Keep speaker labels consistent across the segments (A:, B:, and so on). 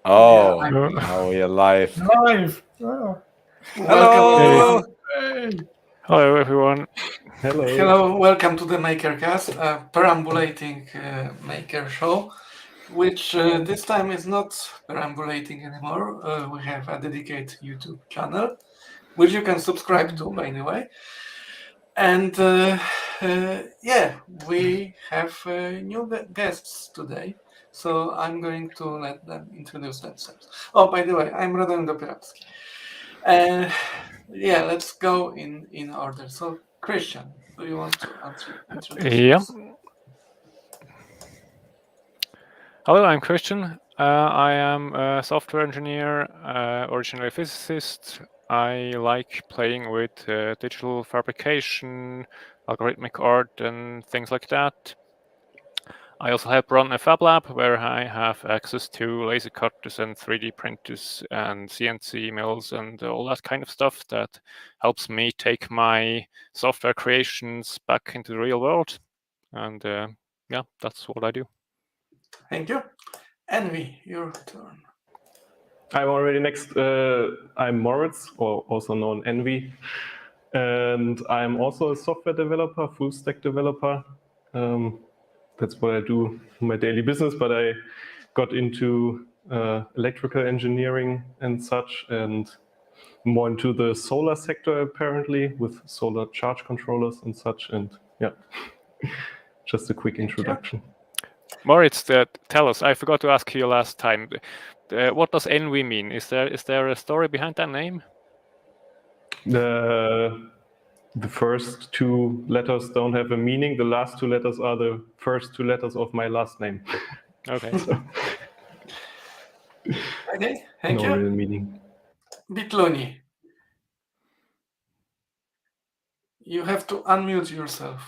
A: Oh,
B: Yeah,
A: now we are live.
C: Live. Oh.
A: Hello.
C: Hey.
B: Hello, everyone.
D: Hello, welcome to the Makercast, a perambulating maker show, which this time is not perambulating anymore. We have a dedicated YouTube channel, which you can subscribe to, by the way. And yeah, we have new guests today, so I'm going to let them introduce themselves. Oh, by the way, I'm Radomir Doprawski. Yeah, let's go in order. So, Christian, do you want to introduce
B: Yeah.
D: yourself?
B: Hello, I'm Christian. I am a software engineer, originally a physicist. I like playing with digital fabrication, algorithmic art, and things like that. I also help run a fab lab where I have access to laser cutters and 3D printers and CNC mills and all that kind of stuff that helps me take my software creations back into the real world. And yeah, that's what I do.
D: Thank you. Enwi, your turn.
E: I'm already next. I'm Moritz, or also known enwi, and I'm also a software developer, full stack developer. That's what I do in my daily business, but I got into electrical engineering and such, and more into the solar sector apparently, with solar charge controllers and such. And yeah, just a quick introduction.
B: Moritz, tell us. I forgot to ask you last time. What does enwi mean? Is there a story behind that name?
E: The first two letters don't have a meaning. The last two letters are the first two letters of my last name.
B: Okay.
D: Okay, thank
E: no
D: you.
E: real meaning.
D: Bitluni, you have to unmute yourself.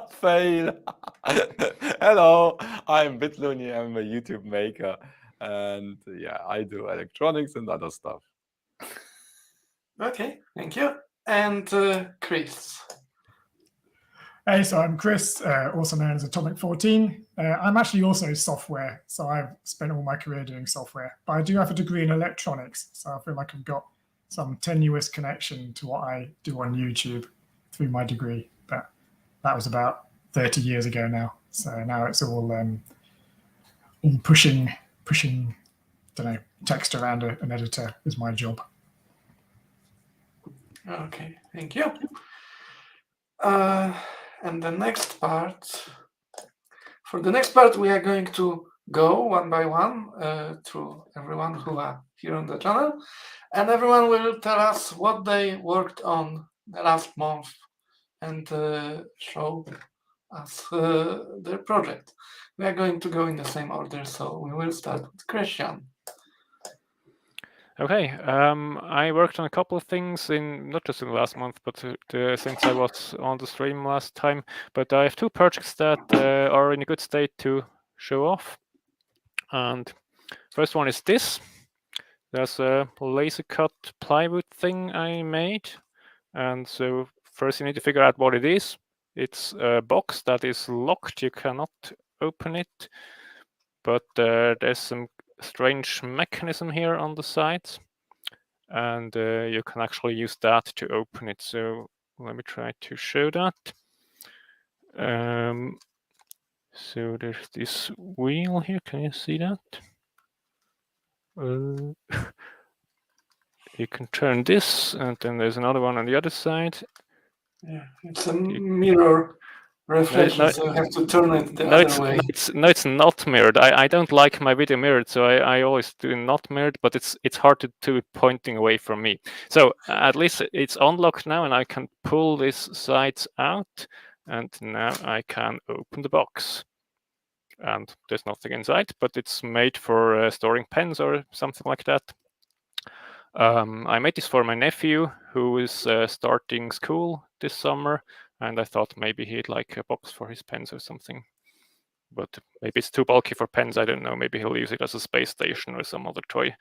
A: Fail. Hello, I'm bitluni. I'm a YouTube maker, and yeah, I do electronics and other stuff.
D: Okay, thank you. And Chris.
C: Hey, so I'm Chris, also known as Atomic 14. I'm actually also software, so I've spent all my career doing software. But I do have a degree in electronics, so I feel like I've got some tenuous connection to what I do on YouTube through my degree. But that was about 30 years ago now. So now it's all pushing, don't know, text around an editor is my job.
D: Okay, thank you. And the next part, for the next part, we are going to go one by one through everyone who are here on the channel, and everyone will tell us what they worked on the last month and show us their project. We are going to go in the same order, so we will start with Christian.
B: Okay. I worked on a couple of things not just in the last month, but since I was on the stream last time. But I have two projects that are in a good state to show off. And first one is this. There's a laser cut plywood thing I made. And so first you need to figure out what it is. It's a box that is locked. You cannot open it. But there's some strange mechanism here on the sides. And you can actually use that to open it. So let me try to show that. So there's this wheel here. Can you see that? You can turn this, and then there's another one on the other side.
D: Yeah, it's a mirror reflection, so you have to turn it the other way.
B: It's not mirrored. I don't like my video mirrored, so I always do not mirrored, but it's hard to do it pointing away from me. So at least it's unlocked now, and I can pull these sides out, and now I can open the box. And there's nothing inside, but it's made for storing pens or something like that. I made this for my nephew who is starting school this summer, and I thought maybe he'd like a box for his pens or something. But maybe it's too bulky for pens, I don't know. Maybe he'll use it as a space station or some other toy.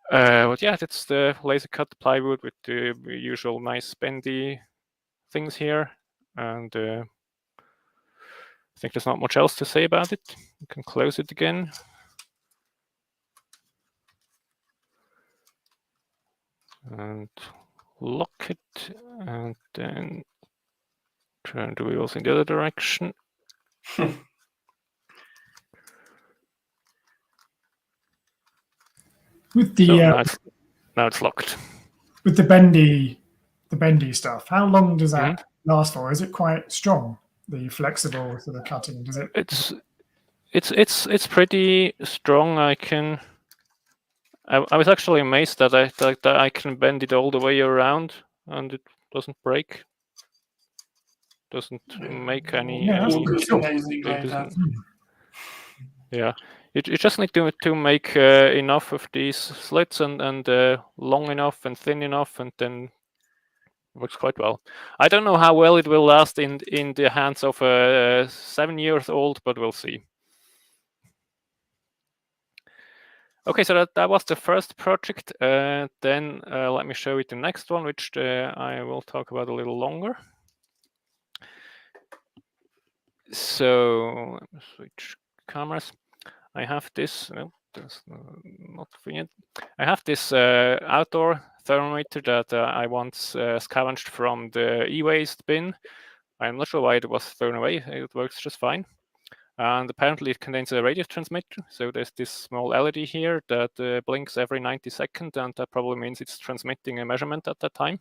B: But yeah, that's the laser cut plywood with the usual nice bendy things here. And I think there's not much else to say about it. You can close it again. and lock it, and then turn the wheels in the other direction.
C: With the
B: So now it's locked.
C: with the bendy stuff, how long does that last for? Is it quite strong? The flexible sort of cutting, does it?
B: It's pretty strong. I was actually amazed that I can bend it all the way around and it doesn't break. Doesn't make any.
C: Yeah,
D: It's amazing like that.
B: Yeah, you just need to make enough of these slits and long enough and thin enough, and then works quite well. I don't know how well it will last in the hands of a 7-year-old, but we'll see. Okay, so that was the first project. Then let me show you the next one, which I will talk about a little longer. So let me switch cameras. I have this. No, that's not yet. I have this outdoor thermometer that I once scavenged from the e-waste bin. I'm not sure why it was thrown away. It works just fine. And apparently it contains a radio transmitter. So there's this small LED here that blinks every 90 seconds, and that probably means it's transmitting a measurement at that time.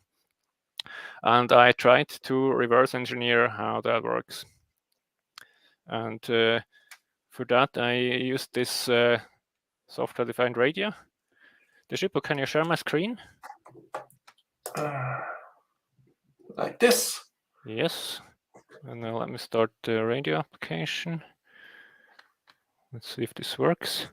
B: And I tried to reverse engineer how that works. And for that, I used this software-defined radio. Deshipu, can you share my screen?
D: Like this?
B: Yes. And now let me start the radio application. Let's see if this works.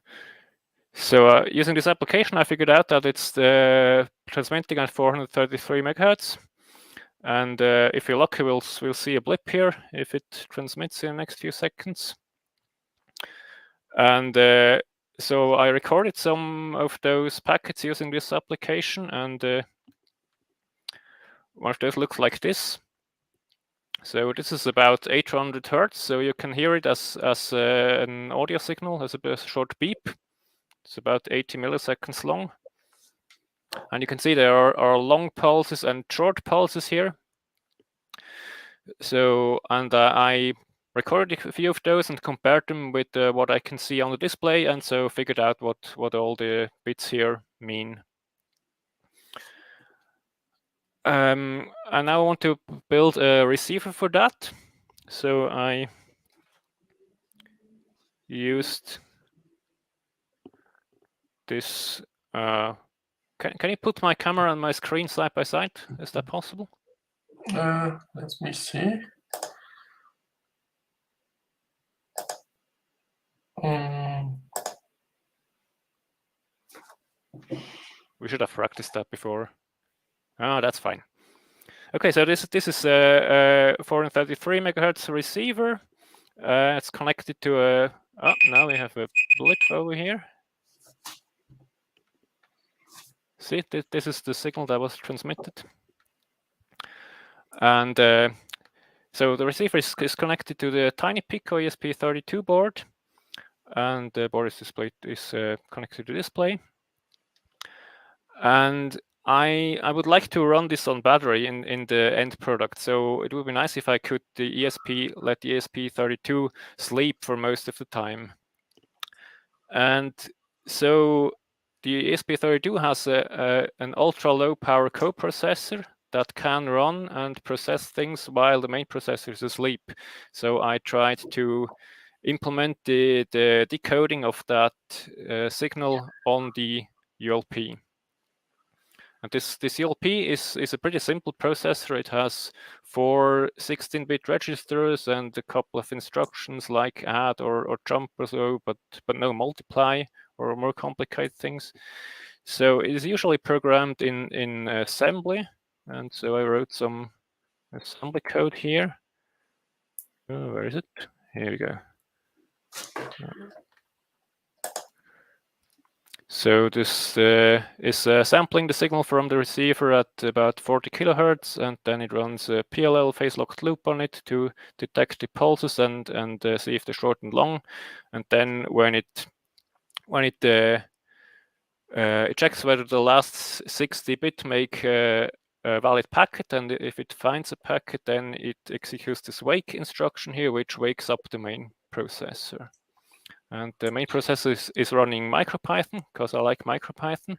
B: So using this application, I figured out that it's transmitting at 433 megahertz. And if you're lucky, we'll see a blip here if it transmits in the next few seconds. And so I recorded some of those packets using this application, and one of those looks like this. So this is about 800 hertz, so you can hear it as an audio signal, as a short beep. It's about 80 milliseconds long. And you can see there are long pulses and short pulses here. So, and I recorded a few of those and compared them with what I can see on the display, and so figured out what all the bits here mean. And now I want to build a receiver for that. So I used this. Can you put my camera and my screen side by side? Is that possible?
D: Let me see.
B: We should have practiced that before. Oh, that's fine. Okay, so this is a 433 megahertz receiver. It's connected to a. Oh, now we have a blip over here. See, this is the signal that was transmitted. And so the receiver is connected to the tiny Pico ESP32 board, and the board is connected to the display. And I would like to run this on battery in the end product. So it would be nice if I could let the ESP32 sleep for most of the time. And so the ESP32 has an ultra low power coprocessor that can run and process things while the main processor is asleep. So I tried to implement the decoding of that signal on the ULP. And this ULP is a pretty simple processor. It has 4 16-bit registers and a couple of instructions like add or jump or so, but no multiply or more complicated things. So it is usually programmed in assembly, and so I wrote some assembly code here. Oh, where is it? Here we go. So this is sampling the signal from the receiver at about 40 kilohertz, and then it runs a PLL phase-locked loop on it to detect the pulses and see if they're short and long. And then when it it checks whether the last 60-bit make a valid packet, and if it finds a packet, then it executes this wake instruction here, which wakes up the main processor. And the main processor is running MicroPython, because I like MicroPython.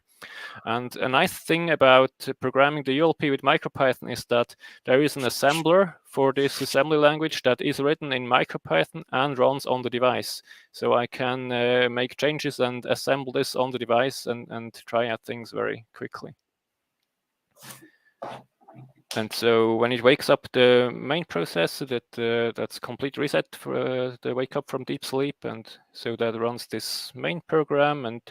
B: And a nice thing about programming the ULP with MicroPython is that there is an assembler for this assembly language that is written in MicroPython and runs on the device. So I can make changes and assemble this on the device and try out things very quickly. And so when it wakes up the main processor, that's complete reset for the wake up from deep sleep, and so that runs this main program and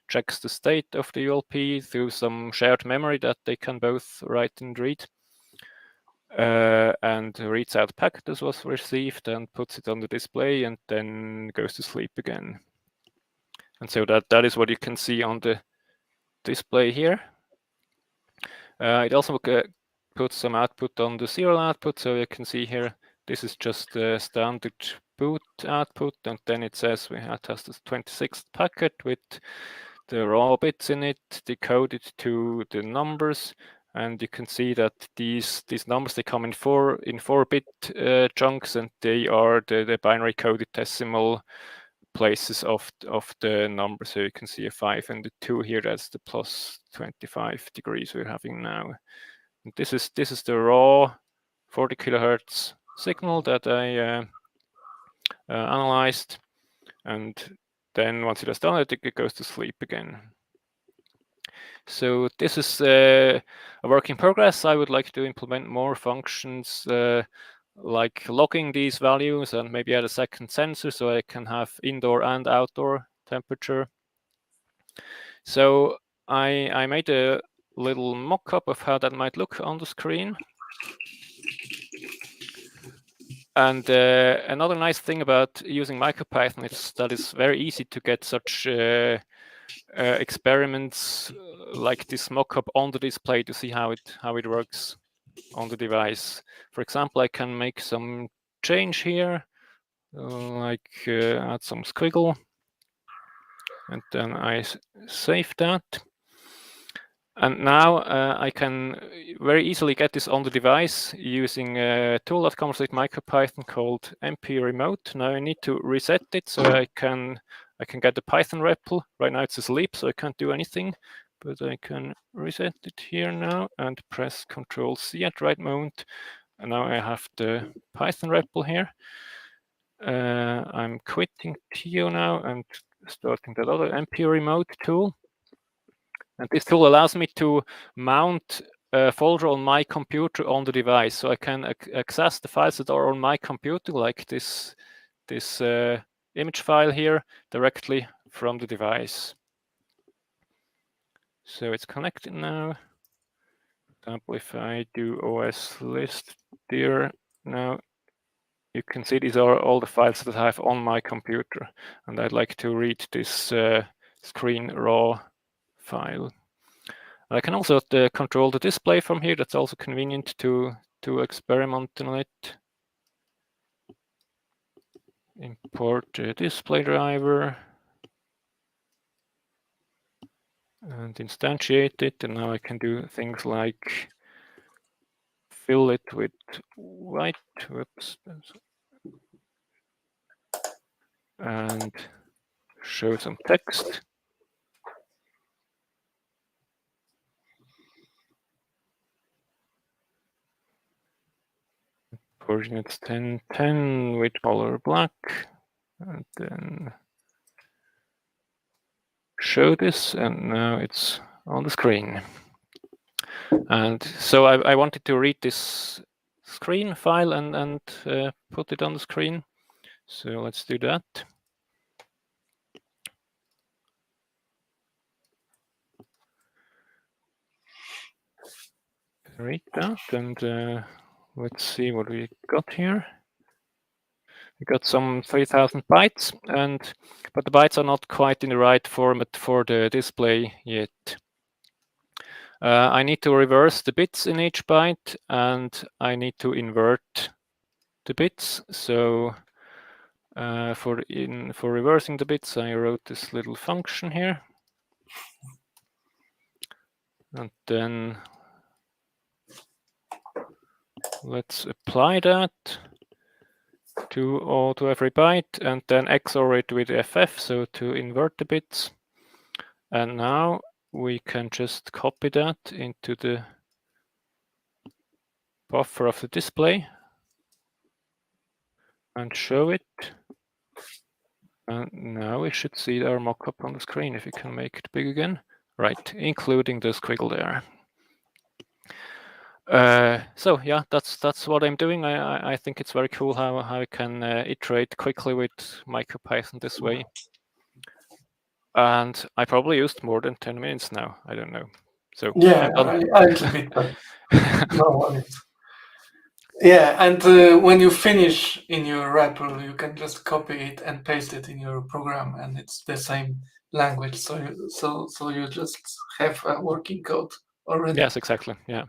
B: checks the state of the ULP through some shared memory that they can both write and read, and reads out the packet that was received and puts it on the display, and then goes to sleep again. And so that is what you can see on the display here. It also put some output on the serial output, so you can see here this is just the standard boot output, and then it says we have tested the 26th packet with the raw bits in it decoded to the numbers, and you can see that these numbers, they come in 4-bit chunks, and they are the binary coded decimal places of the number. So you can see a 5 and a 2 here. That's the plus 25 degrees we're having now. And this is the raw 40 kilohertz signal that I analyzed, and then once it has done it, it goes to sleep again. So this is a work in progress. I would like to implement more functions like logging these values and maybe add a second sensor so I can have indoor and outdoor temperature. So I made a little mock-up of how that might look on the screen. And another nice thing about using MicroPython is that it's very easy to get such experiments like this mock-up on the display to see how it works on the device. For example, I can make some change here, like add some squiggle, and then I save that. And now I can very easily get this on the device using a tool that comes with MicroPython called MP Remote. Now I need to reset it so I can get the Python REPL. Right now it's asleep, so I can't do anything. But I can reset it here now and press Ctrl-C at the right moment. And now I have the Python REPL here. I'm quitting TO now and starting that other MP Remote tool. And this tool allows me to mount a folder on my computer on the device. So I can access the files that are on my computer, like this image file here, directly from the device. So it's connected now. For example, if I do OS list dir now, you can see these are all the files that I have on my computer. And I'd like to read this screen raw file. I can also control the display from here. That's also convenient to experiment on it. Import the display driver and instantiate it. And now I can do things like fill it with white, whoops, and show some text. Coordinates 10, 10 with color black, and then show this, and now it's on the screen. And so I wanted to read this screen file and put it on the screen. So let's do that. Read that, and let's see what we got here. We got some 3000 bytes, but the bytes are not quite in the right format for the display yet. I need to reverse the bits in each byte, and I need to invert the bits. So for reversing the bits, I wrote this little function here. And then let's apply that to every byte, and then XOR it with FF, so to invert the bits. And now we can just copy that into the buffer of the display and show it. And now we should see our mockup on the screen if we can make it big again. Right, including the squiggle there. So yeah, that's what I'm doing. I think it's very cool how I can iterate quickly with MicroPython this way. And I probably used more than 10 minutes now. I don't know. So
D: Yeah, a little bit, but no worries. Yeah, and when you finish in your REPL, you can just copy it and paste it in your program, and it's the same language. So you just have a working code already.
B: Yes, exactly. Yeah.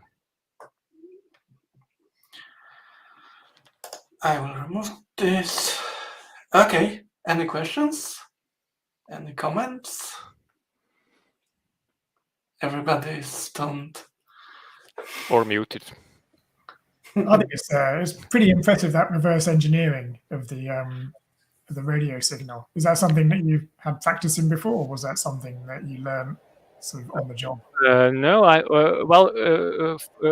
D: I will remove this. Okay. Any questions? Any comments? Everybody is stunned.
B: Or muted.
C: I think it's pretty impressive, that reverse engineering of the radio signal. Is that something that you had practice in before, or was that something that you learned sort of on the job?
B: No,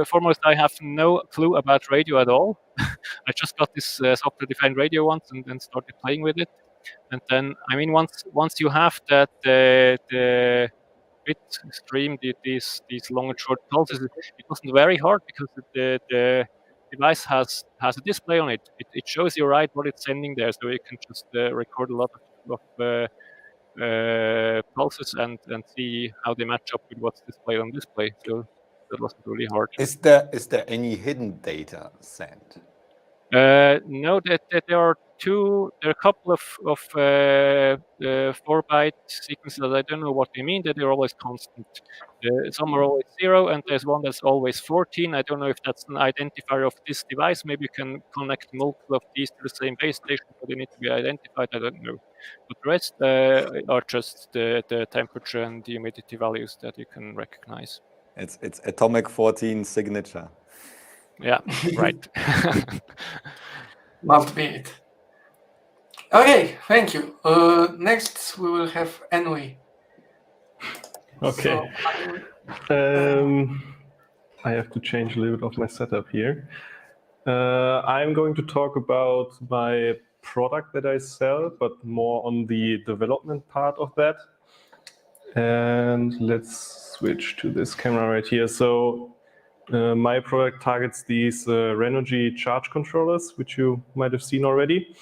B: foremost, I have no clue about radio at all. I just got this software-defined radio once and then started playing with it. And then, I mean, once you have that the bit stream, these long and short pulses, it wasn't very hard because the device has a display on it. It shows you right what it's sending there, so you can just record a lot of pulses and see how they match up with what's displayed on display. So that wasn't really hard.
A: Is there any hidden data sent?
B: No, there are a couple of 4-byte sequences that I don't know what they mean. That they're always constant. Some are always 0, and there's one that's always 14. I don't know if that's an identifier of this device. Maybe you can connect multiple of these to the same base station, but they need to be identified. I don't know. But the rest are just the temperature and the humidity values that you can recognize.
A: It's atomic 14 signature.
B: Yeah, right.
D: Must be it. Okay, thank you. Next, we will have enwi.
E: Okay. I have to change a little bit of my setup here. I'm going to talk about my product that I sell, but more on the development part of that. And let's switch to this camera right here. So my product targets these Renogy charge controllers, which you might have seen already.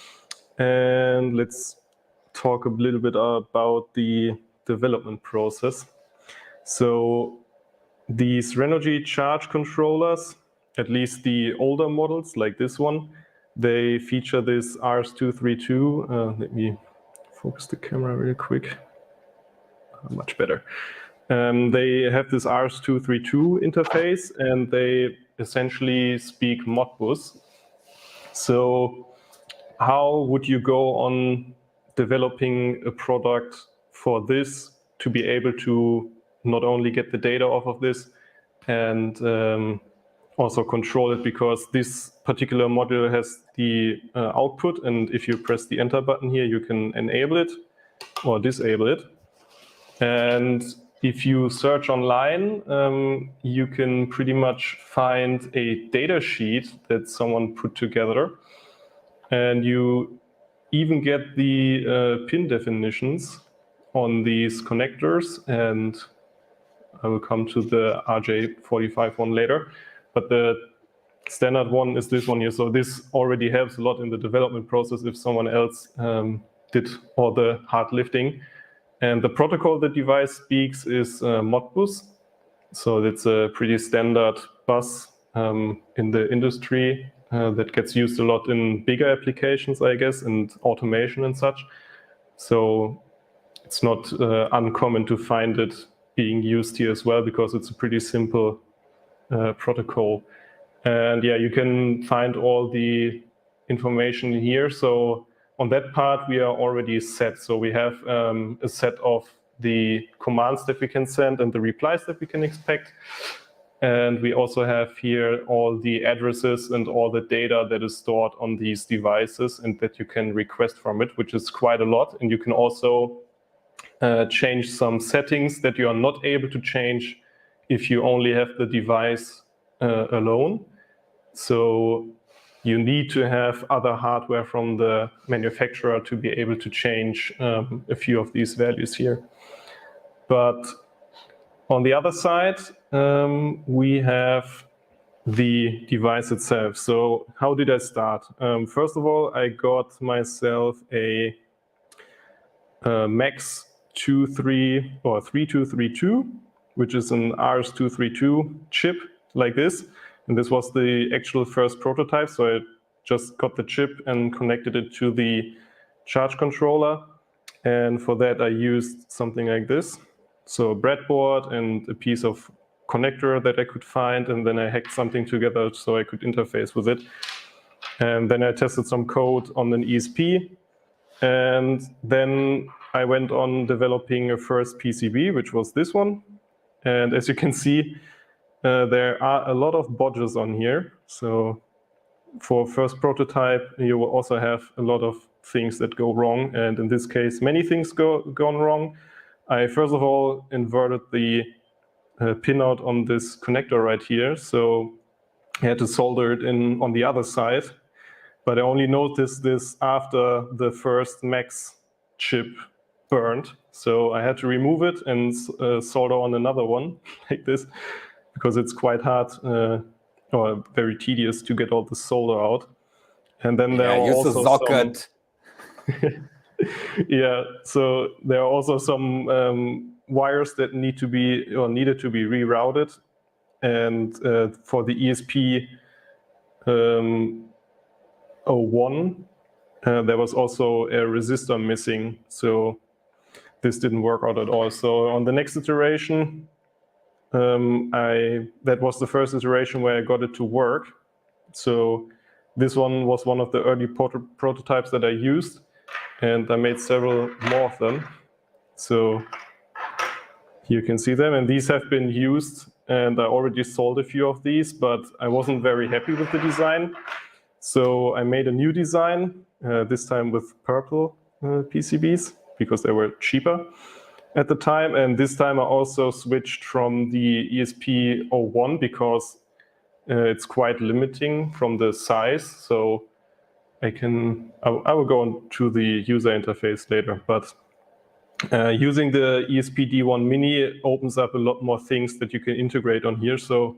E: And let's talk a little bit about the development process. So these Renogy charge controllers, at least the older models like this one, they feature this RS-232. Let me focus the camera real quick. Much better. They have this RS-232 interface, and they essentially speak Modbus. So how would you go on developing a product for this to be able to not only get the data off of this and also control it, because this particular module has the output, and if you press the enter button here, you can enable it or disable it. And if you search online, you can pretty much find a data sheet that someone put together, and you even get the pin definitions on these connectors, and I will come to the RJ45 one later, but the standard one is this one here. So this already helps a lot in the development process if someone else did all the hard lifting. And the protocol the device speaks is Modbus. So it's a pretty standard bus in the industry that gets used a lot in bigger applications, I guess, and automation and such. So it's not uncommon to find it being used here as well, because it's a pretty simple protocol. And yeah, you can find all the information here. So on that part, we are already set. So we have a set of the commands that we can send and the replies that we can expect. And we also have here all the addresses and all the data that is stored on these devices and that you can request from it, which is quite a lot. And you can also change some settings that you are not able to change if you only have the device alone. So you need to have other hardware from the manufacturer to be able to change a few of these values here. But on the other side, we have the device itself. So how did I start? First of all, I got myself a Max 3232, which is an RS232 chip like this. And this was the actual first prototype. So I just got the chip and connected it to the charge controller. And for that, I used something like this. So a breadboard and a piece of connector that I could find. And then I hacked something together so I could interface with it. And then I tested some code on an ESP. And then I went on developing a first PCB, which was this one. And as you can see, there are a lot of bodges on here. So for first prototype, you will also have a lot of things that go wrong. And in this case, many things gone wrong. I first of all inverted the pinout on this connector right here. So I had to solder it in on the other side. But I only noticed this after the first Max chip burned. So I had to remove it and solder on another one like this, because it's quite hard or very tedious to get all the solder out. And then there are also
A: use a socket.
E: Yeah, so there are also some wires that needed to be rerouted. And for the ESP 01, there was also a resistor missing. So this didn't work out at all. So on the next iteration, that was the first iteration where I got it to work. So this one was one of the early prototypes that I used, and I made several more of them. So you can see them, and these have been used, and I already sold a few of these, but I wasn't very happy with the design. So I made a new design, this time with purple PCBs, because they were cheaper at the time. And this time I also switched from the ESP 01 because it's quite limiting from the size. So I will go on to the user interface later. But using the ESP D1 Mini opens up a lot more things that you can integrate on here. So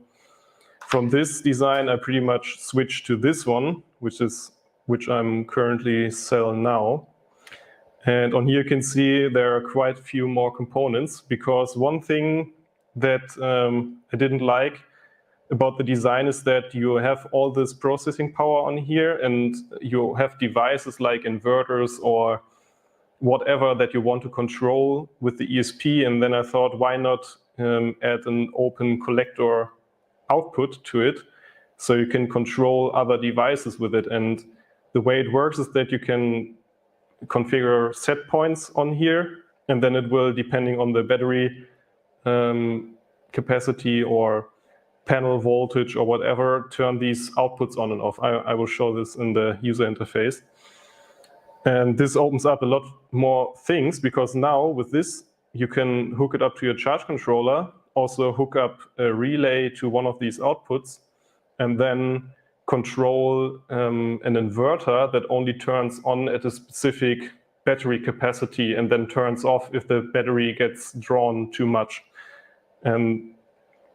E: from this design, I pretty much switched to this one, which I'm currently selling now. And on here you can see there are quite a few more components, because one thing that I didn't like about the design is that you have all this processing power on here, and you have devices like inverters or whatever that you want to control with the ESP. And then I thought, why not add an open collector output to it so you can control other devices with it. And the way it works is that you can configure set points on here, and then it will, depending on the battery capacity or panel voltage or whatever, turn these outputs on and off. I will show this in the user interface. And this opens up a lot more things, because now with this, you can hook it up to your charge controller, also hook up a relay to one of these outputs, and then control an inverter that only turns on at a specific battery capacity and then turns off if the battery gets drawn too much. And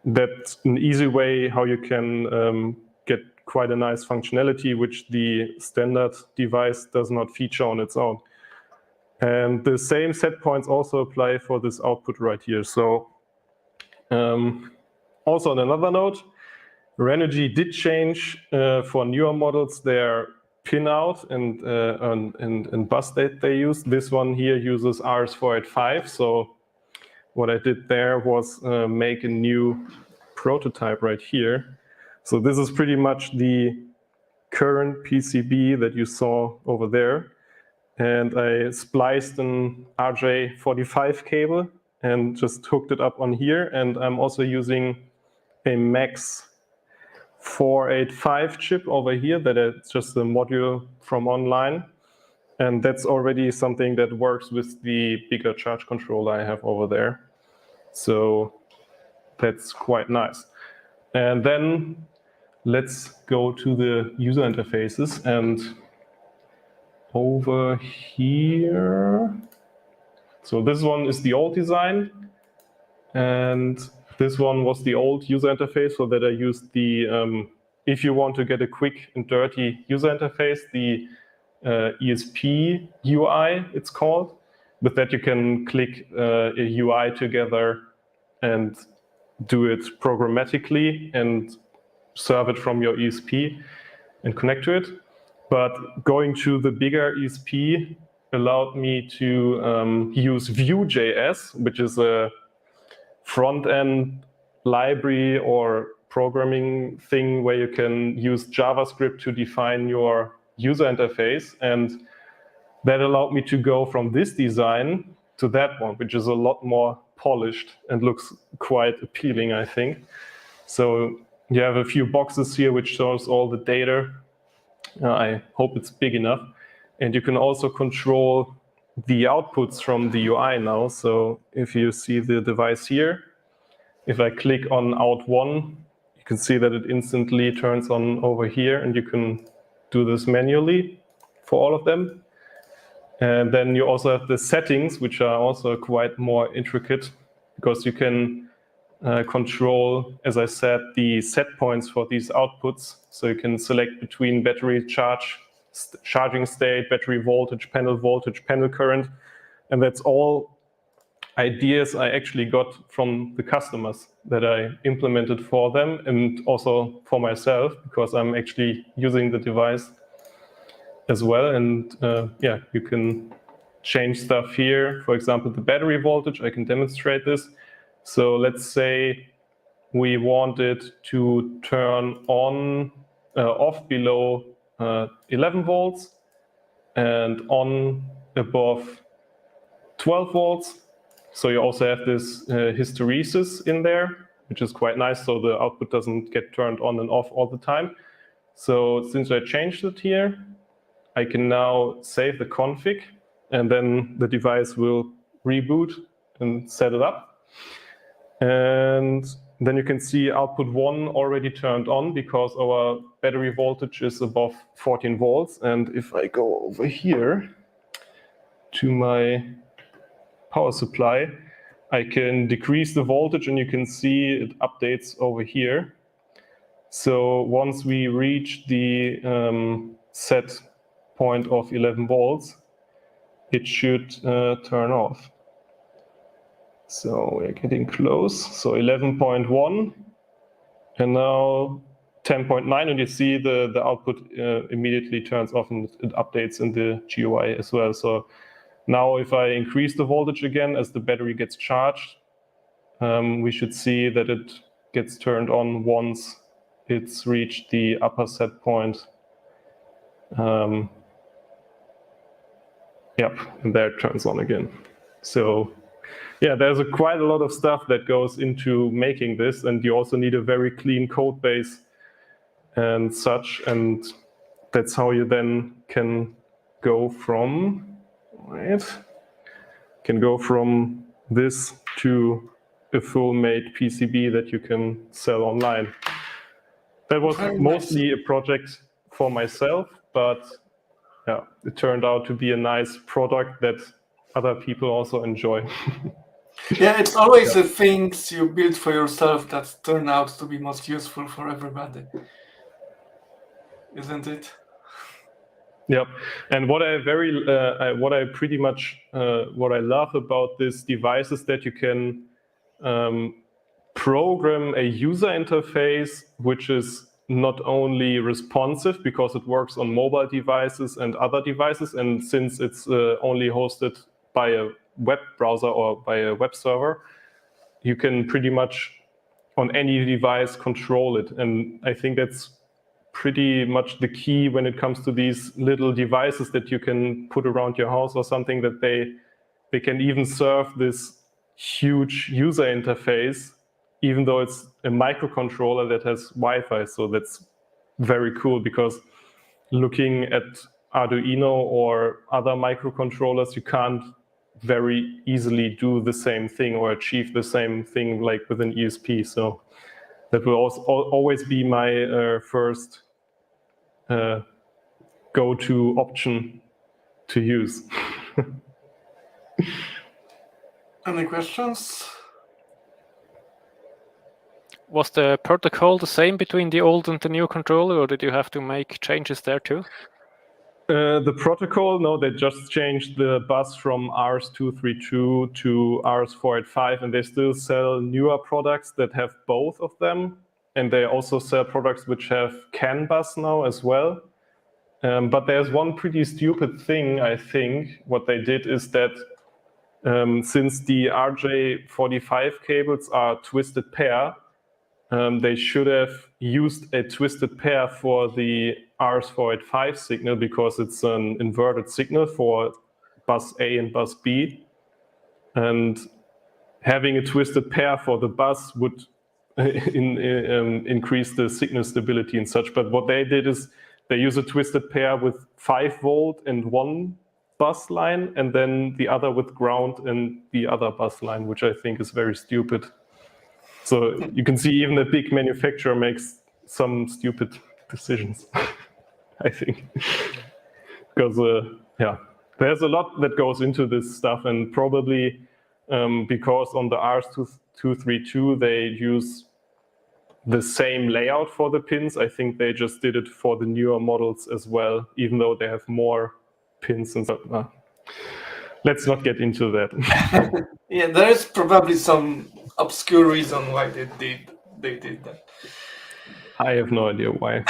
E: that's an easy way how you can get quite a nice functionality, which the standard device does not feature on its own. And the same set points also apply for this output right here. So also on another note, Renogy did change for newer models their pinout and bus that they use. This one here uses RS485. So what I did there was make a new prototype right here. So this is pretty much the current PCB that you saw over there. And I spliced an RJ45 cable and just hooked it up on here. And I'm also using a Max 485 chip over here that is just a module from online. And that's already something that works with the bigger charge controller I have over there. So that's quite nice. And then let's go to the user interfaces. And over here, so this one is the old design. And this one was the old user interface, so that I used the, if you want to get a quick and dirty user interface, the ESP UI, it's called. With that, you can click a UI together and do it programmatically and serve it from your ESP and connect to it. But going to the bigger ESP allowed me to use Vue.js, which is a front-end library or programming thing where you can use JavaScript to define your user interface. And that allowed me to go from this design to that one, which is a lot more polished and looks quite appealing, I think. So you have a few boxes here which shows all the data. I hope it's big enough. And you can also control the outputs from the UI now. So if you see the device here, if I click on out 1, you can see that it instantly turns on over here, and you can do this manually for all of them. And then you also have the settings, which are also quite more intricate, because you can control, as I said, the set points for these outputs. So you can select between battery charging state, battery voltage, panel current. And that's all ideas I actually got from the customers that I implemented for them, and also for myself, because I'm actually using the device as well. And yeah, you can change stuff here. For example, the battery voltage, I can demonstrate this. So let's say we wanted to turn on off below 11 volts and on above 12 volts. So you also have this hysteresis in there, which is quite nice, so the output doesn't get turned on and off all the time. So since I changed it here, I can now save the config, and then the device will reboot and set it up. And then you can see output 1 already turned on because our battery voltage is above 14 volts. And if I go over here to my power supply, I can decrease the voltage, and you can see it updates over here. So once we reach the set point of 11 volts, it should turn off. So we're getting close. So 11.1 and now 10.9, and you see the output immediately turns off, and it updates in the GUI as well. So now if I increase the voltage again as the battery gets charged, we should see that it gets turned on once it's reached the upper set point. Yep, and there it turns on again. So yeah, there's quite a lot of stuff that goes into making this, and you also need a very clean code base and such, and that's how you then can go from this to a full-made PCB that you can sell online. That was mostly a project for myself, but yeah, it turned out to be a nice product that other people also enjoy.
D: Yeah, it's always the things you build for yourself that turn out to be most useful for everybody, isn't it?
E: Yep. And what I love about this device is that you can program a user interface which is not only responsive because it works on mobile devices and other devices, and since it's only hosted by a web browser or by a web server, you can pretty much on any device control it. And I think that's pretty much the key when it comes to these little devices that you can put around your house or something, that they can even serve this huge user interface, even though it's a microcontroller that has Wi-Fi. So that's very cool, because looking at Arduino or other microcontrollers, you can't very easily do the same thing or achieve the same thing like with an ESP. So that will also always be my first go-to option to use.
D: Any questions?
B: Was the protocol the same between the old and the new controller, or did you have to make changes there too?
E: The protocol, no, they just changed the bus from RS-232 to RS-485, and they still sell newer products that have both of them. And they also sell products which have CAN bus now as well. But there's one pretty stupid thing, I think. What they did is that since the RJ45 cables are twisted pair, they should have used a twisted pair for the RS485 signal, because it's an inverted signal for bus A and bus B. And having a twisted pair for the bus would increase the signal stability and such. But what they did is they use a twisted pair with 5 volt and one bus line, and then the other with ground and the other bus line, which I think is very stupid. So you can see even a big manufacturer makes some stupid decisions, I think. Because, yeah, there's a lot that goes into this stuff, and probably because on the RS-232 they use the same layout for the pins, I think they just did it for the newer models as well, even though they have more pins and stuff. Let's not get into that.
D: Yeah, there is probably some obscure reason why they did that.
E: I have no idea why.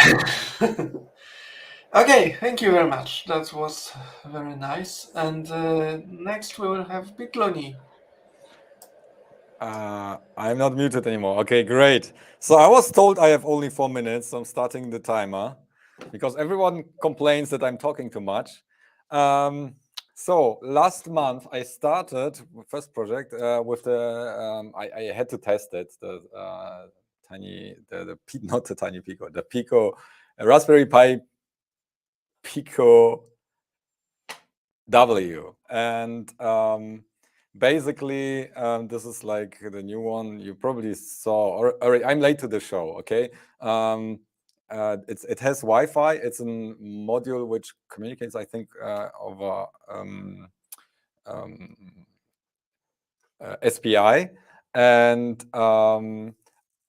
D: Okay, thank you very much. That was very nice. And next we will have bitluni.
A: I'm not muted anymore. Okay, great. So I was told I have only 4 minutes, so I'm starting the timer, because everyone complains that I'm talking too much. So last month I started first project with the I had to test it, the not the tiny Pico, the Pico Raspberry Pi Pico W, and basically this is like the new one you probably saw, or I'm late to the show. Okay, it has Wi-Fi. It's a module which communicates, I think, over SPI, and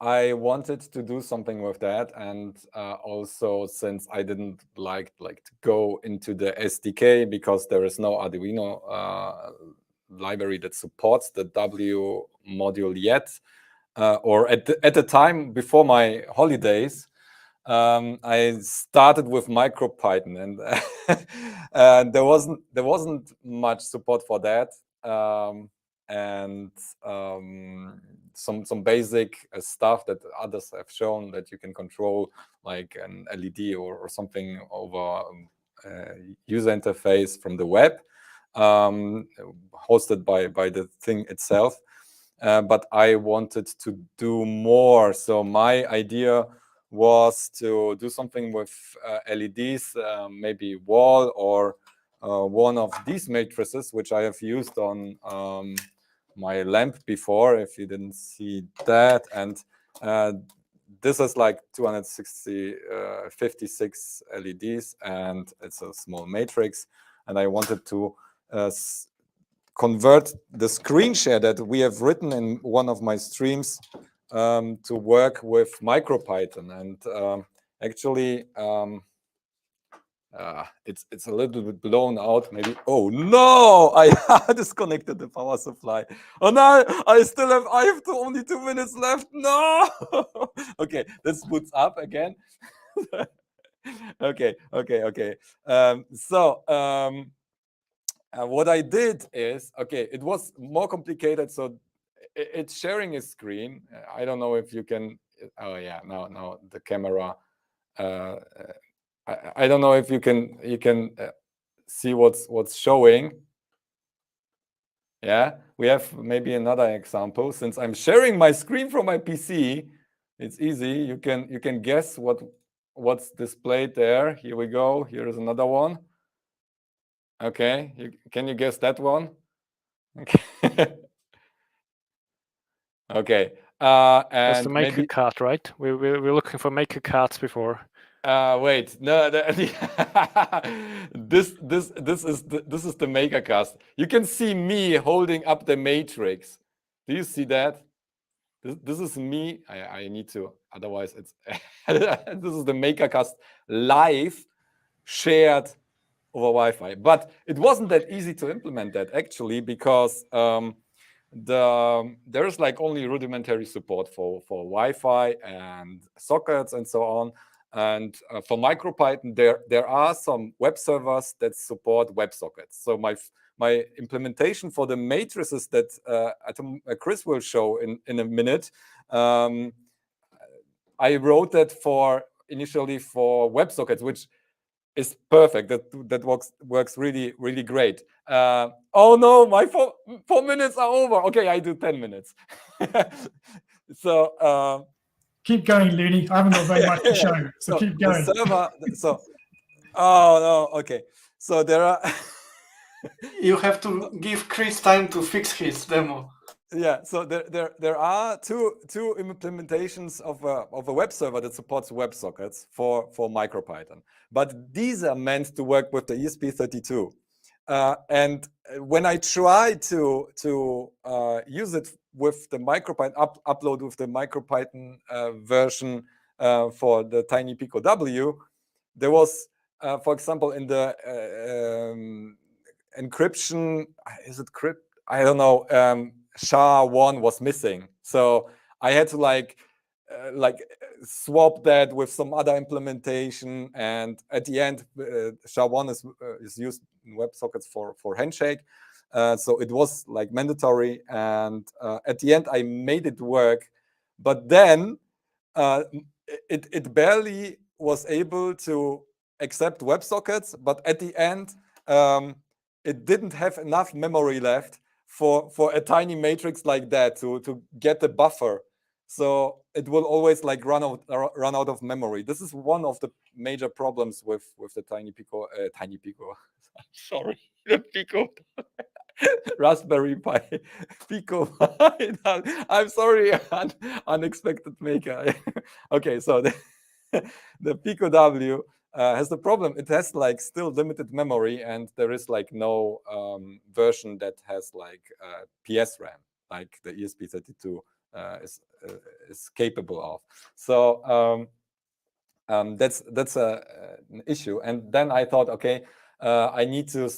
A: I wanted to do something with that, and also since I didn't like to go into the SDK, because there is no Arduino library that supports the W module yet, or at the time before my holidays, I started with MicroPython, and there wasn't much support for that, and some basic stuff that others have shown that you can control, like an LED or something over user interface from the web, hosted by the thing itself. But I wanted to do more, so my idea was to do something with LEDs, maybe wall or one of these matrices, which I have used on my lamp before, if you didn't see that. And this is like 56 LEDs, and it's a small matrix. And I wanted to convert the screen share that we have written in one of my streams to work with MicroPython. And actually, it's a little bit blown out, maybe. Oh no, I disconnected the power supply. Oh no, I have only 2 minutes left. No. Okay, this boots up again. Okay. What I did is, okay, it was more complicated. So it's sharing a screen. I don't know if you can. Oh yeah, now the camera. I don't know if you can see what's showing. Yeah, we have maybe another example. Since I'm sharing my screen from my PC, it's easy. You can guess what's displayed there. Here we go. Here is another one. Okay, can you guess that one? Okay. Okay.
B: That's the
A: And maybe
B: Makercast, right? We're looking for Makercasts before.
A: wait, no, this is the Makercast. You can see me holding up the matrix. Do you see that? This is me. I need to, otherwise it's this is the Makercast live shared over Wi-Fi. But it wasn't that easy to implement that actually, because there is like only rudimentary support for Wi-Fi and sockets and so on. And for MicroPython, there are some web servers that support WebSockets. So my implementation for the matrices that Chris will show in a minute, I wrote that initially for WebSockets, which is perfect. That works really great. Oh no, my 4 minutes are over. Okay, I do 10 minutes. So
C: keep going, Looney. I haven't got very much to show, so keep going.
A: The server, oh no, okay. So there are
D: You have to give Chris time to fix his demo.
A: Yeah, so there are two implementations of a web server that supports WebSockets for MicroPython, but these are meant to work with the ESP32. And when I try to use it with the MicroPython upload with the MicroPython version for the tiny Pico W, there was, for example, in the encryption, is it crypt? I don't know. SHA-1 was missing, so I had to like swap that with some other implementation, and at the end SHA-1 is used in WebSockets for handshake, so it was like mandatory, and at the end I made it work, but then it barely was able to accept WebSockets, but at the end it didn't have enough memory left for a tiny matrix like that to get the buffer, so it will always like run out of memory. This is one of the major problems with the tiny Pico. Sorry, the Pico. Raspberry Pi Pico. I'm sorry, unexpected maker. Okay, so the Pico W has the problem. It has like still limited memory, and there is like no version that has like PS RAM, like the ESP32 is capable of. So that's an issue. And then I thought, okay, I need to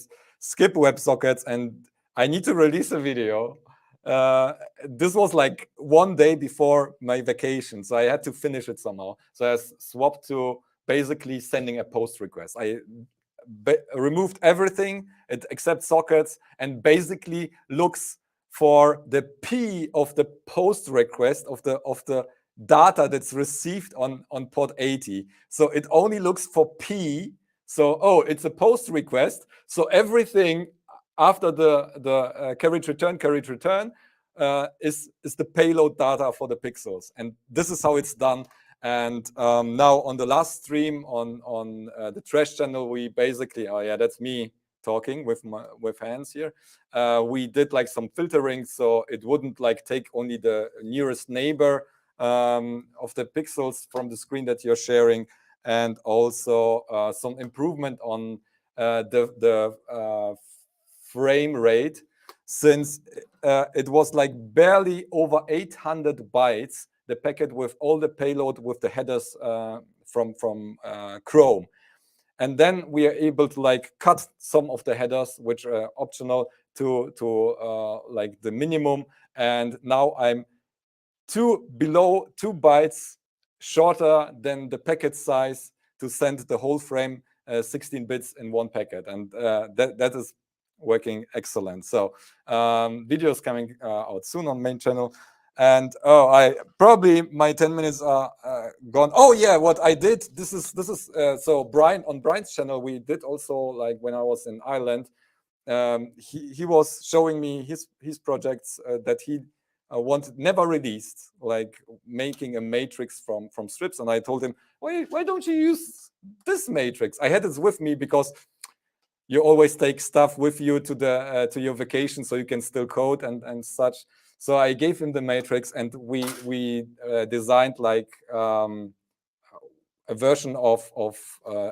A: skip WebSockets and I need to release a video. This was like one day before my vacation, so I had to finish it somehow. So I swapped to basically sending a post request. I removed everything except sockets and basically looks for the P of the post request of the data that's received on port 80. So it only looks for P. So, oh, it's a post request. So everything after the carriage return is the payload data for the pixels. And this is how it's done. And now on the last stream on the trash channel, we basically, oh yeah, that's me talking with hands here. We did like some filtering, so it wouldn't like take only the nearest neighbor of the pixels from the screen that you're sharing, and also some improvement on the frame rate, since it was like barely over 800 bytes, the packet with all the payload with the headers from Chrome. And then we are able to like cut some of the headers, which are optional, to like the minimum. And now I'm below 2 bytes shorter than the packet size to send the whole frame 16 bits in one packet. And that is working excellent. So videos coming out soon on main channel. And I probably my 10 minutes are gone. Oh yeah, what I did, this is so Brian, on Brian's channel, we did also, like when I was in Ireland, he was showing me his projects that he wanted, never released, like making a matrix from strips. And I told him, why don't you use this matrix? I had this with me because you always take stuff with you to your vacation, so you can still code and such. So I gave him the matrix, and we designed like a version of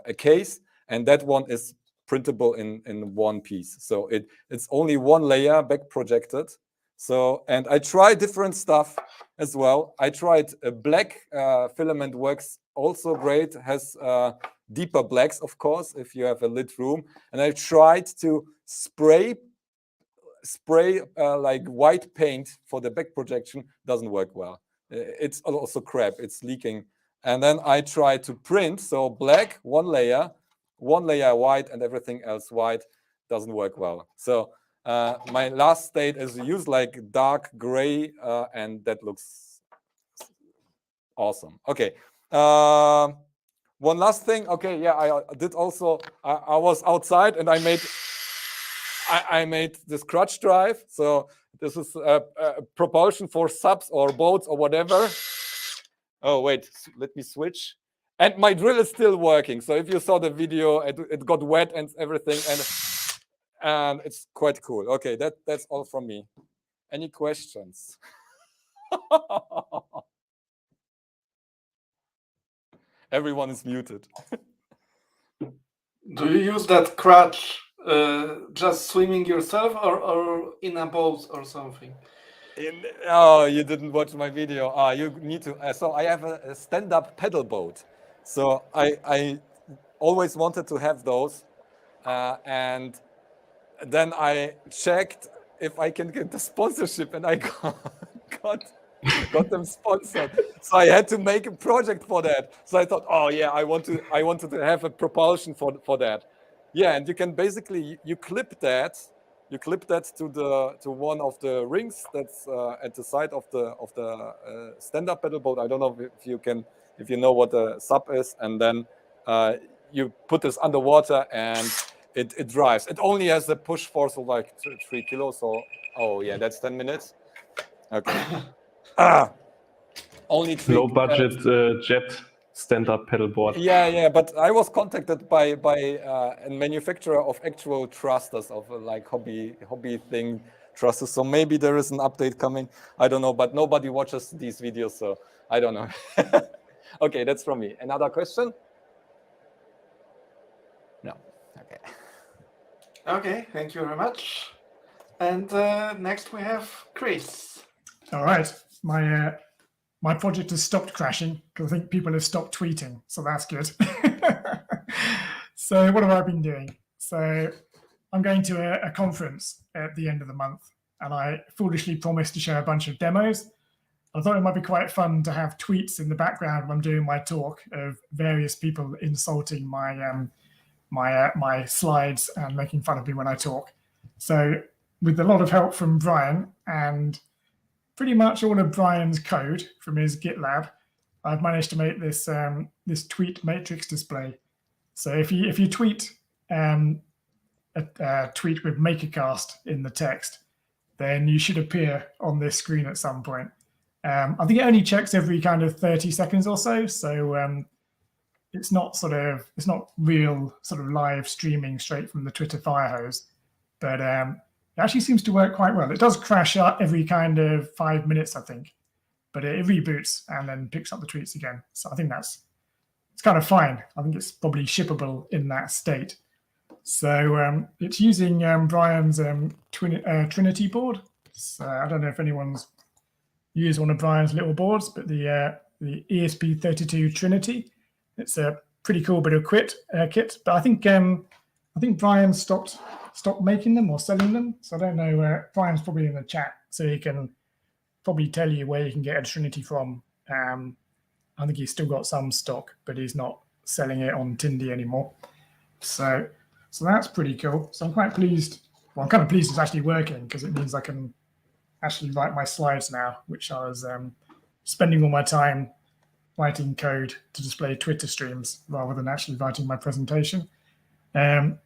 A: a case, and that one is printable in one piece. So it's only one layer back projected. So, and I tried different stuff as well. I tried a black filament, works also great, has deeper blacks, of course, if you have a lit room. And I tried to spray like white paint for the back projection. Doesn't work well. It's also crap, it's leaking. And then I tried to print, so black, one layer white, and everything else white. Doesn't work well. So my last state is use like dark gray, and that looks awesome. Okay. One last thing. Okay, yeah, I did also. I was outside and I made this crutch drive. So this is a propulsion for subs or boats or whatever. Oh wait, let me switch. And my drill is still working. So if you saw the video, it got wet and everything, and it's quite cool. Okay, that's all from me. Any questions? Everyone is muted.
D: Do you use that crutch just swimming yourself, or in a boat or something?
A: Oh, you didn't watch my video. You need to. So I have a stand-up pedal boat. So I always wanted to have those, and then I checked if I can get the sponsorship, and I got them sponsored. So I had to make a project for that. So I thought, oh yeah, I wanted to have a propulsion for that. Yeah, and you can basically you clip that to one of the rings that's at the side of the stand-up pedal boat. I don't know if you know what a sub is, and then you put this underwater and it drives. It only has a push force of like 3 kilos. So oh yeah, that's 10 minutes. Okay. Only
E: low budget jet stand-up pedal board.
A: Yeah, but I was contacted by a manufacturer of actual thrusters, of like hobby thing thrusters. So maybe there is an update coming. I don't know, but nobody watches these videos, so I don't know. Okay, that's from me. Another question? No. Okay.
D: Okay, thank you very much. And next we have Chris.
C: All right. My project has stopped crashing because I think people have stopped tweeting, so that's good. So what have I been doing? So I'm going to a conference at the end of the month, and I foolishly promised to share a bunch of demos. I thought it might be quite fun to have tweets in the background when I'm doing my talk of various people insulting my slides and making fun of me when I talk. So with a lot of help from Brian and pretty much all of Brian's code from his GitLab, I've managed to make this this tweet matrix display. So if you tweet a tweet with Makercast in the text, then you should appear on this screen at some point. I think it only checks every kind of 30 seconds or so. So it's not real sort of live streaming straight from the Twitter firehose, but it actually seems to work quite well. It does crash up every kind of 5 minutes, I think, but it reboots and then picks up the tweets again. So I think it's kind of fine. I think it's probably shippable in that state. So it's using Brian's Trinity board. So I don't know if anyone's used one of Brian's little boards, but the ESP32 Trinity. It's a pretty cool bit of kit. But I think Brian stopped making them or selling them. So I don't know. Brian's probably in the chat, so he can probably tell you where you can get a Trinity from. I think he's still got some stock, but he's not selling it on Tindy anymore. So that's pretty cool. So I'm quite pleased. Well, I'm kind of pleased it's actually working because it means I can actually write my slides now, which I was spending all my time writing code to display Twitter streams rather than actually writing my presentation. The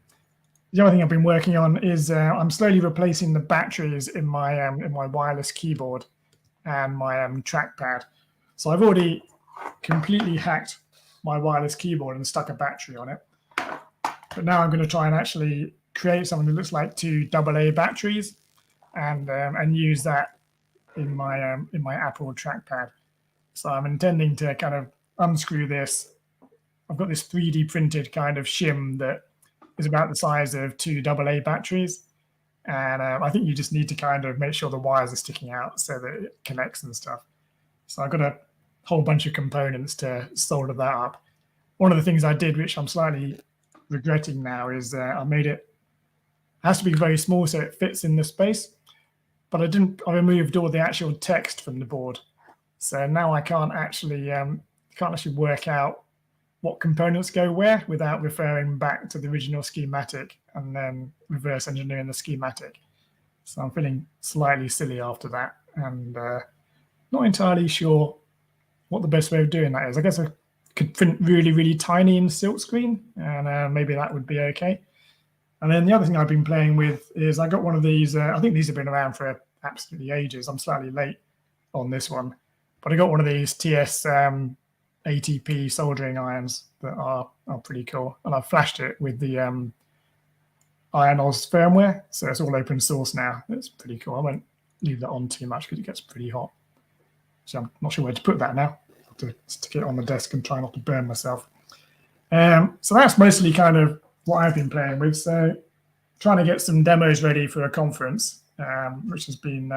C: the other thing I've been working on is I'm slowly replacing the batteries in my wireless keyboard and my trackpad. So I've already completely hacked my wireless keyboard and stuck a battery on it. But now I'm going to try and actually create something that looks like two AA batteries, and use that in my Apple trackpad. So I'm intending to kind of unscrew this. I've got this 3D printed kind of shim that is about the size of two AA batteries. And I think you just need to kind of make sure the wires are sticking out so that it connects and stuff. So I've got a whole bunch of components to solder that up. One of the things I did, which I'm slightly regretting now, is I made it has to be very small so it fits in the space. But I removed all the actual text from the board. So now I can't actually work out what components go where without referring back to the original schematic and then reverse engineering the schematic. So I'm feeling slightly silly after that, and not entirely sure what the best way of doing that is. I guess I could print really, really tiny in silkscreen, and maybe that would be okay. And then the other thing I've been playing with is I got one of these. I think these have been around for absolutely ages. I'm slightly late on this one, but I got one of these TS ATP soldering irons that are pretty cool. And I've flashed it with the IronOS firmware. So it's all open source now. It's pretty cool. I won't leave that on too much because it gets pretty hot. So I'm not sure where to put that now. I'll have to stick it on the desk and try not to burn myself. So that's mostly kind of what I've been playing with. So trying to get some demos ready for a conference, which has been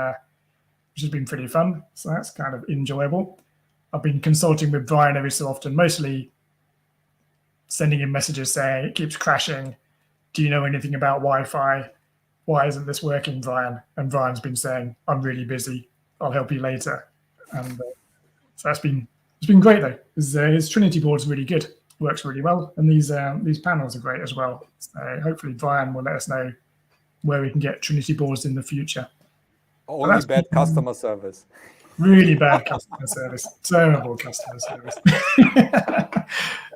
C: pretty fun. So that's kind of enjoyable. I've been consulting with Brian every so often, mostly sending him messages saying it keeps crashing. Do you know anything about Wi-Fi? Why isn't this working, Brian? And Brian's been saying, I'm really busy. I'll help you later. And so it's been great though. His Trinity board is really good, works really well, and these panels are great as well. So hopefully Brian will let us know where we can get Trinity boards in the future.
A: Only bad customer service.
C: Really bad customer service. Terrible customer service.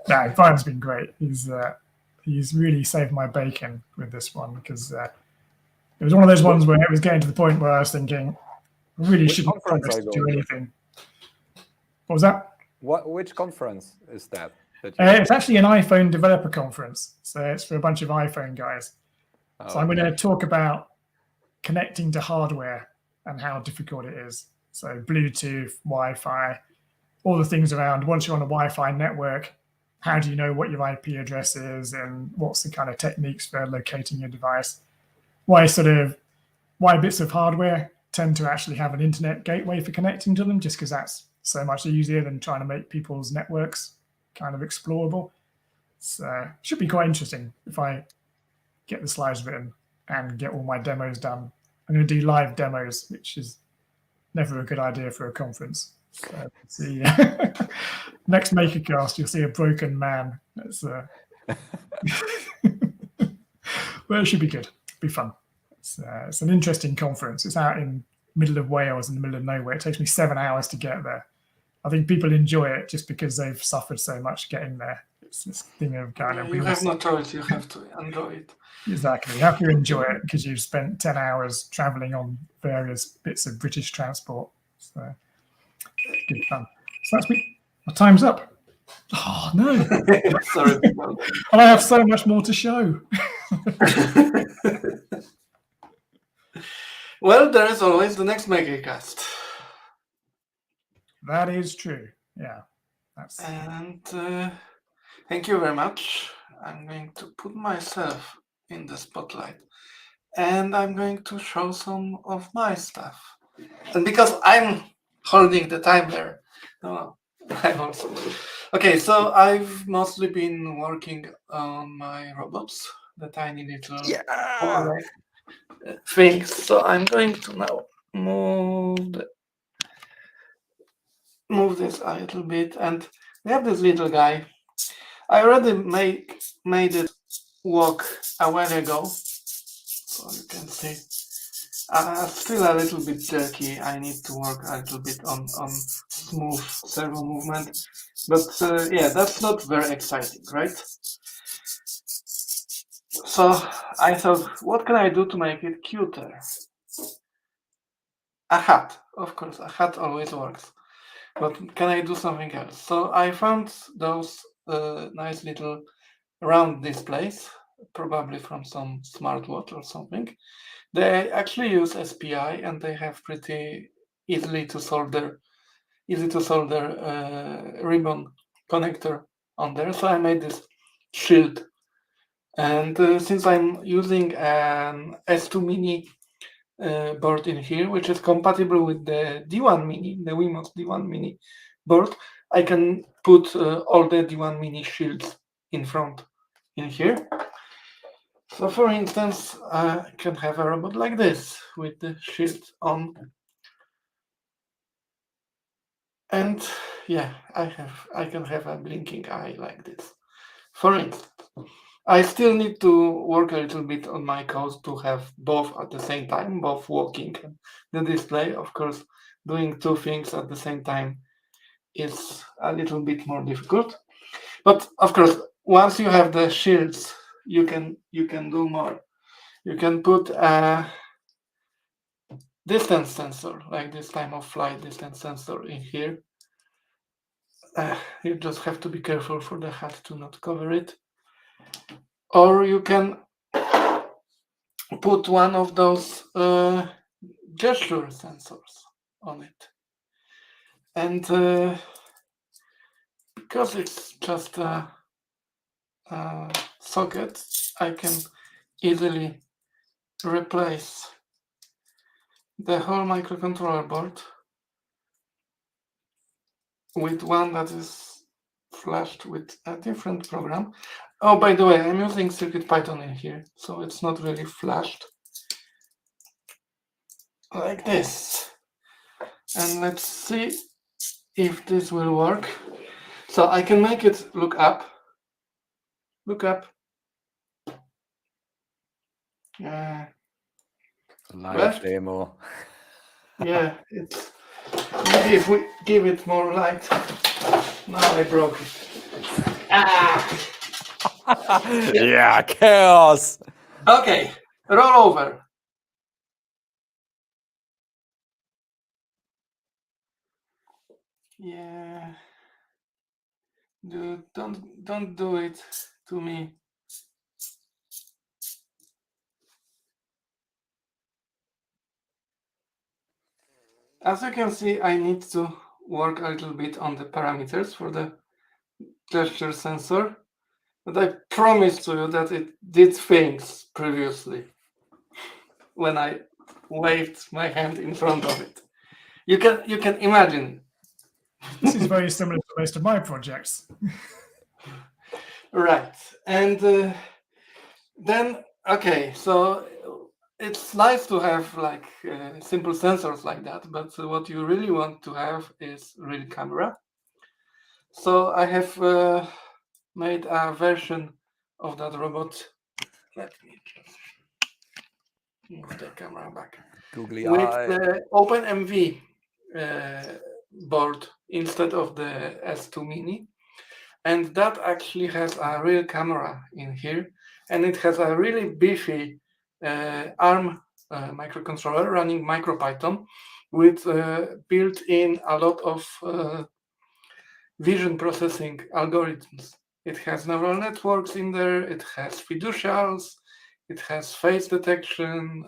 C: No, Brian's been great. He's really saved my bacon with this one, because it was one of those ones where it was getting to the point where I was thinking, I really shouldn't promise to do anything. What was that?
A: Which conference is that?
C: It's actually an iPhone developer conference. So it's for a bunch of iPhone guys. So I'm going to talk about connecting to hardware and how difficult it is. So Bluetooth, Wi-Fi, all the things around. Once you're on a Wi-Fi network, how do you know what your IP address is, and what's the kind of techniques for locating your device? Why bits of hardware tend to actually have an internet gateway for connecting to them, just because that's so much easier than trying to make people's networks kind of explorable. So it should be quite interesting if I get the slides written and get all my demos done. I'm going to do live demos, which is never a good idea for a conference. So see, next Makercast, you'll see a broken man. Well, it should be good. It'll be fun. It's an interesting conference. It's out in middle of Wales, in the middle of nowhere. It takes me 7 hours to get there. I think people enjoy it just because they've suffered so much getting there. It's this thing of kind of...
D: You have no choice. You have to enjoy it.
C: Exactly. You have to enjoy it because you've spent 10 hours traveling on various bits of British transport. So good fun. So that's me. My time's up. Oh, no.
D: Sorry.
C: And I have so much more to show.
D: Well, there is always the next Makercast.
C: That is true. Yeah.
D: And thank you very much. I'm going to put myself in the spotlight, and I'm going to show some of my stuff. And because I'm holding the timer, I'm also... Okay, so I've mostly been working on my robots, the tiny little things. So I'm going to now move this a little bit, and we have this little guy. I already made it walk a while ago, so you can see. Still a little bit jerky. I need to work a little bit on smooth servo movement, but yeah, that's not very exciting, right? So I thought, what can I do to make it cuter? A hat, of course, a hat always works. But can I do something else? So I found those nice little round displays, probably from some smartwatch or something. They actually use SPI and they have pretty easy to solder ribbon connector on there. So I made this shield. And since I'm using an S2 Mini board in here, which is compatible with the D1 Mini, the Wemos D1 Mini board, I can put all the D1 Mini shields in front in here. So for instance, I can have a robot like this with the shield on. And yeah, I can have a blinking eye like this. For instance, I still need to work a little bit on my code to have both at the same time, both walking and the display. Of course, doing two things at the same time is a little bit more difficult. But of course, once you have the shields, you can do more. You can put a distance sensor, like this time of flight distance sensor in here. You just have to be careful for the hat to not cover it. Or you can put one of those gesture sensors on it. And because it's just a socket, I can easily replace the whole microcontroller board with one that is flashed with a different program. Oh, by the way, I'm using CircuitPython in here, so it's not really flashed. Like this. And let's see if this will work. So I can make it look up. Look up.
A: Live
D: Left.
A: demo.
D: Yeah, it's maybe if we give it more light. Now I broke it.
A: Yeah, chaos.
D: Okay, roll over. Yeah. Dude, don't do it to me. As you can see, I need to work a little bit on the parameters for the gesture sensor, but I promise to you that it did things previously when I waved my hand in front of it. You can imagine.
C: This is very similar to most of my projects.
D: Right. And then, okay, so it's nice to have like simple sensors like that, but what you really want to have is real camera. So I have made a version of that robot. Let me just move the camera back.
A: Googly
D: With
A: eye.
D: the OpenMV board instead of the S2 Mini. And that actually has a real camera in here. And it has a really beefy ARM microcontroller running MicroPython with built-in a lot of vision processing algorithms. It has neural networks in there, it has fiducials, it has face detection,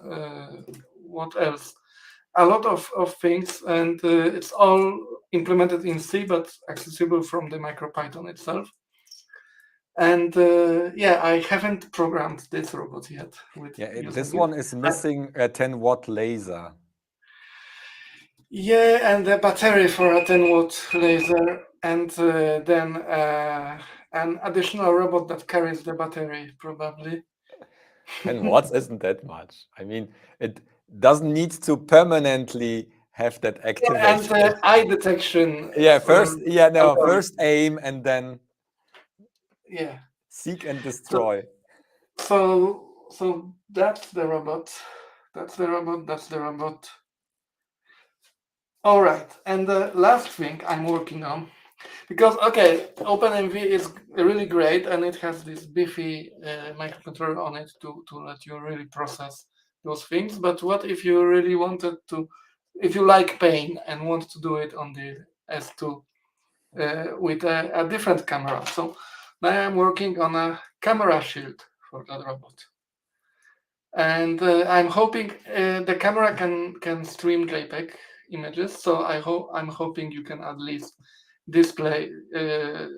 D: what else? A lot of things, and it's all implemented in C, but accessible from the MicroPython itself. And yeah, I haven't programmed this robot yet.
A: This one is missing a 10-watt laser.
D: Yeah, and the battery for a 10-watt laser, and then an additional robot that carries the battery, probably.
A: 10 watts isn't that much. I mean, it doesn't need to permanently have that activation.
D: Yeah, and eye detection.
A: Yeah, first aim and then seek and destroy.
D: So that's the robot. That's the robot. That's the robot. All right, and the last thing I'm working on, because okay, OpenMV is really great and it has this beefy microcontroller on it to let you really process those things. But what if you really wanted to, if you like pain and want to do it on the S2 with a different camera? So now I'm working on a camera shield for that robot. And I'm hoping the camera can stream JPEG images. So I'm hoping you can at least display the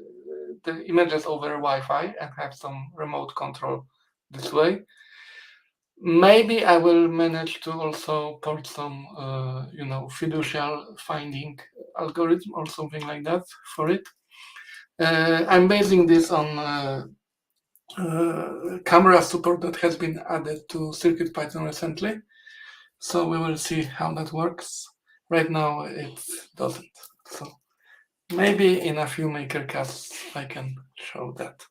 D: images over Wi-Fi and have some remote control this way. Maybe I will manage to also port some, fiducial finding algorithm or something like that for it. I'm basing this on camera support that has been added to CircuitPython recently. So we will see how that works. Right now it doesn't. So maybe in a few Makercasts I can show that.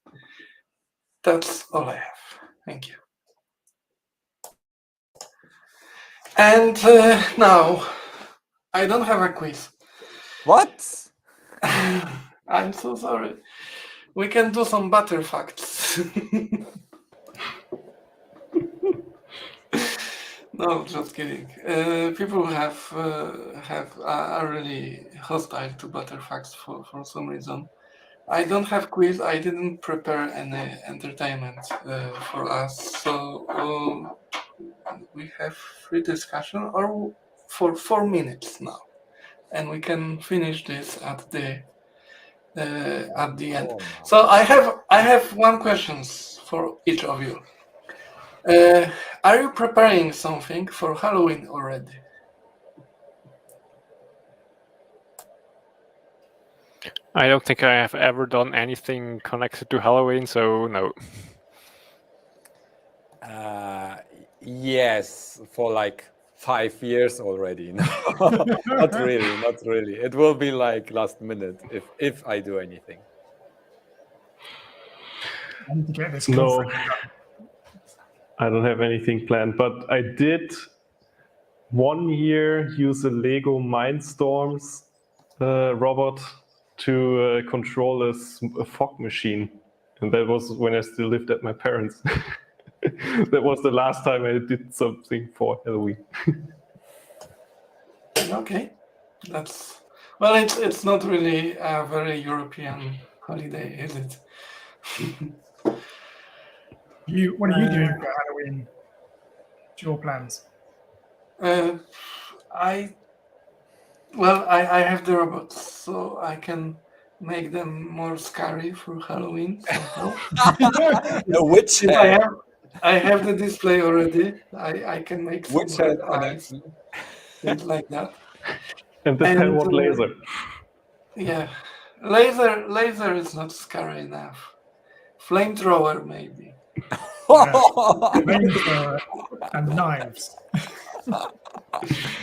D: That's all I have. Thank you. And now I don't have a quiz.
A: What?
D: I'm so sorry. We can do some butter facts. No, just kidding. People are really hostile to butter facts for some reason. I don't have quiz. I didn't prepare any entertainment for us. So we have free discussion or for 4 minutes now, and we can finish this at the end.
A: Oh, no.
D: So I have one question for each of you. Are you preparing something for Halloween already?
B: I don't think I have ever done anything connected to Halloween, so no.
A: Yes, for like 5 years already. No, not really. It will be like last minute if I do anything.
C: I need to get this
E: No,
C: conference done.
E: I don't have anything planned, but I did 1 year use a Lego Mindstorms robot to control a fog machine. And that was when I still lived at my parents'. That was the last time I did something for Halloween.
D: Okay, that's well. It's not really a very European holiday, is it?
C: What are you doing for Halloween? What's your plans?
D: I have the robots, so I can make them more scary for Halloween somehow.
A: Which
D: Since I have the display already, I can make some
A: Which
D: red
A: had
D: eyes, things like that.
E: And the 10-watt laser.
D: Yeah, laser is not scary enough. Flamethrower maybe.
C: Flamethrower and knives.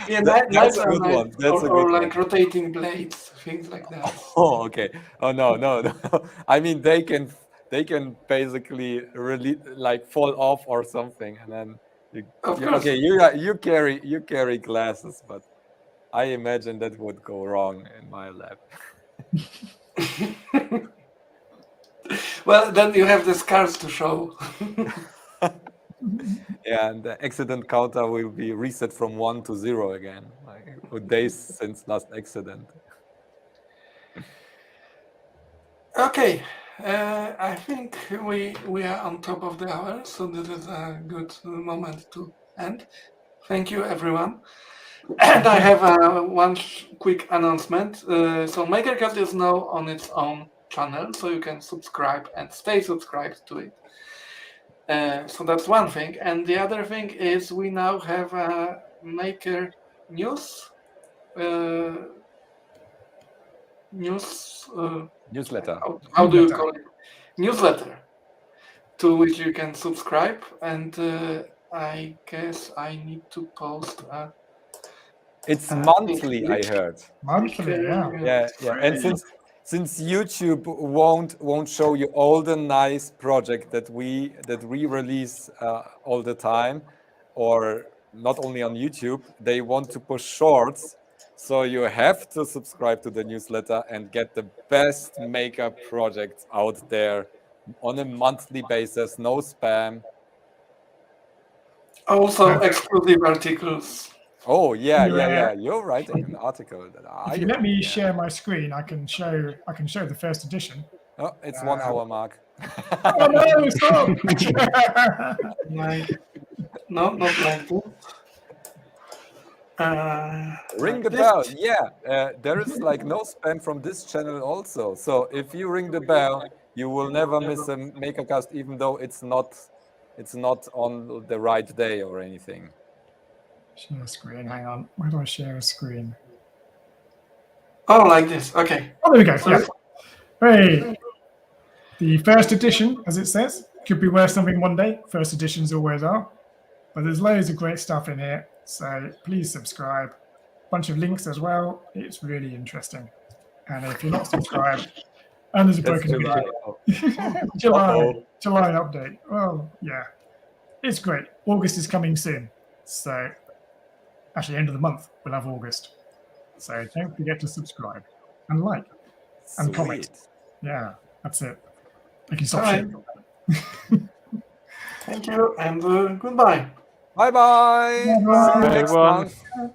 D: Yeah,
A: That's
D: knives
A: a
D: are
A: good
D: nice,
A: one. That's a
D: or
A: good
D: like
A: one.
D: rotating blades, things like that.
A: Oh, okay. Oh no. I mean, they can basically really like fall off or something, and then
D: Of course.
A: okay, you carry glasses, but I imagine that would go wrong in my lab.
D: Well, then you have the scars to show.
A: Yeah, and the accident counter will be reset from 1 to 0 again, like with days since last accident.
D: Okay, I think we are on top of the hour, so this is a good moment to end. Thank you, everyone. And I have one quick announcement. So Makercast is now on its own channel, so you can subscribe and stay subscribed to it. So that's one thing. And the other thing is we now have a Maker news.
A: Newsletter.
D: How do you call it? Newsletter, to which you can subscribe. And I guess I need to post a.
A: It's monthly, I heard.
C: Monthly, yeah.
A: Yeah. And since YouTube won't show you all the nice project that we release all the time, or not only on YouTube, they want to push shorts. So you have to subscribe to the newsletter and get the best maker projects out there on a monthly basis. No spam.
D: Also, exclusive articles.
A: Oh yeah,
C: You,
A: You're writing an article that
C: if you let me share my screen, I can show the first edition.
A: Oh, it's 1 hour mark.
C: Oh no, stop!
D: Like, no, not like that.
A: Ring
D: like
A: the
D: this.
A: bell. Yeah, there is like no spam from this channel also. So if you ring the bell, you will never miss a Makercast, even though it's not on the right day or anything.
C: Share screen. Hang on. Where do I share a screen?
D: Oh, like this. Okay.
C: Oh, there we go.
D: So-
C: Yeah. Hey, the first edition, as it says, could be worth something one day. First editions always are. But there's loads of great stuff in here. So please subscribe. Bunch of links as well. It's really interesting. And if you're not subscribed, and there's a
A: That's
C: broken
A: July.
C: video. July
A: Uh-oh.
C: update. Well, yeah. It's great. August is coming soon. So actually, end of the month, we'll have August. So don't forget to subscribe and like and comment.
A: Sweet.
C: Yeah, that's it. I can stop
D: All
C: sharing.
D: Thank you and goodbye.
A: Bye-bye. See you
C: Bye-bye.
A: next
B: Everyone.
A: month.